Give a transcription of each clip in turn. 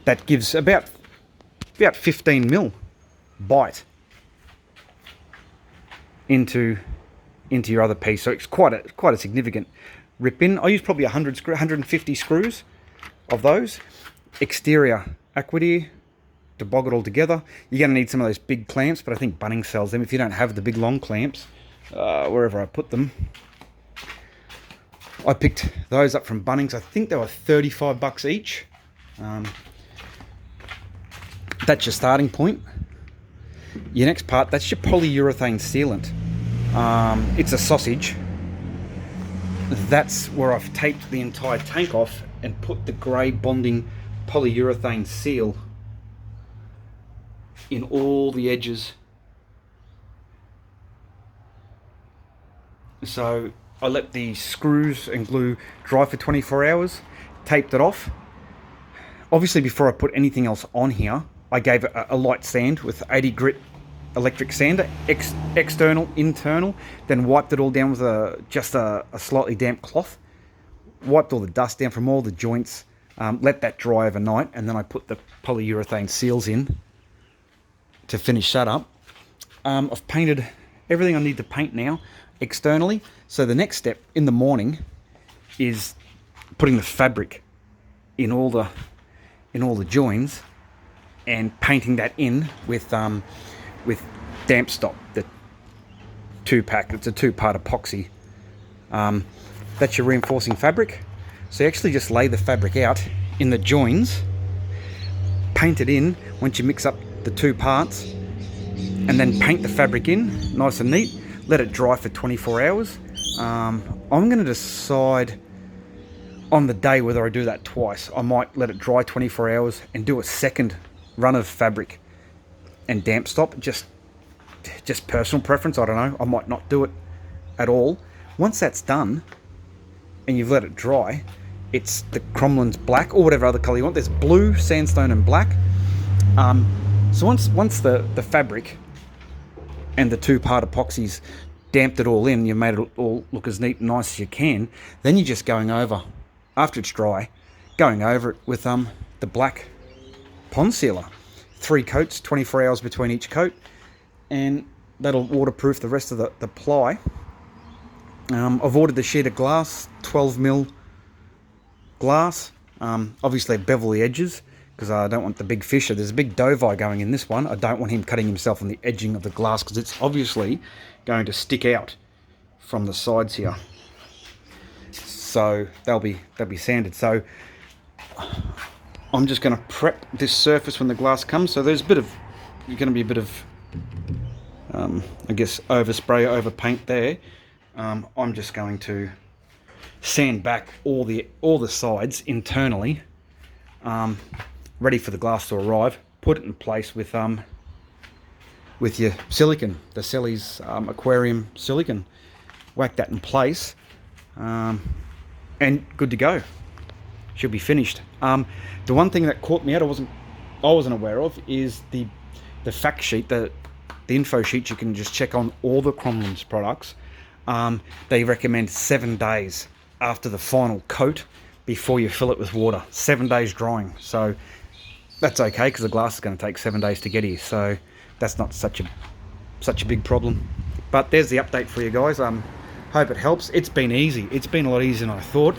that gives about 15 mil bite into your other piece. So it's quite a significant rip in. I use probably 150 screws of those. Exterior Aquarium to bog it all together. You're going to need some of those big clamps, but I think Bunnings sells them if you don't have the big long clamps. Wherever I put them, I picked those up from Bunnings. I think they were 35 bucks each. That's your starting point. Your next part, that's your polyurethane sealant. It's a sausage. That's where I've taped the entire tank off and put the grey bonding polyurethane seal in all the edges. So I let the screws and glue dry for 24 hours, taped it off. Obviously before I put anything else on here, I gave it a light sand with 80 grit electric sander, external, internal, then wiped it all down with just a slightly damp cloth. Wiped all the dust down from all the joints, let that dry overnight, and then I put the polyurethane seals in to finish that up. I've painted everything I need to paint now externally, so the next step in the morning is putting the fabric in all the joins and painting that in with damp stop, the 2-pack. It's a 2-part epoxy. That's your reinforcing fabric. So you actually just lay the fabric out in the joins, paint it in once you mix up the 2 parts, and then paint the fabric in nice and neat. Let it dry for 24 hours. I'm going to decide on the day whether I do that twice. I might let it dry 24 hours and do a second run of fabric and damp stop. Just personal preference, I don't know. I might not do it at all. Once that's done and you've let it dry, it's the Cromlin's black or whatever other color you want. There's blue, sandstone and black. So once the fabric and the 2-part epoxies damped it all in, you made it all look as neat and nice as you can, then you're just going over, after it's dry, going over it with the black pond sealer. 3 coats, 24 hours between each coat, and that'll waterproof the rest of the ply. I've ordered the sheet of glass, 12 mil glass. Obviously I bevel the edges because I don't want the big fissure. There's a big doveye going in this one. I don't want him cutting himself on the edging of the glass because it's obviously going to stick out from the sides here. So they'll be sanded. So I'm just going to prep this surface when the glass comes. So there's going to be a bit of I guess overspray, over paint there. I'm just going to sand back all the sides internally, ready for the glass to arrive. Put it in place with your silicone, the Selleys Aquarium silicone. Whack that in place, and good to go. Should be finished. The one thing that caught me out, I wasn't aware of, is the fact sheet, the info sheet. You can just check on all the Cromlin's products. They recommend 7 days after the final coat before you fill it with water. 7 days drying. So that's okay because the glass is going to take 7 days to get here. So that's not such a big problem. But there's the update for you guys. Hope it helps. It's been easy. It's been a lot easier than I thought.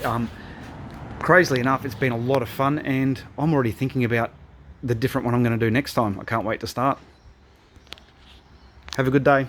Crazily enough, it's been a lot of fun, and I'm already thinking about the different one I'm going to do next time. I can't wait to start. Have a good day.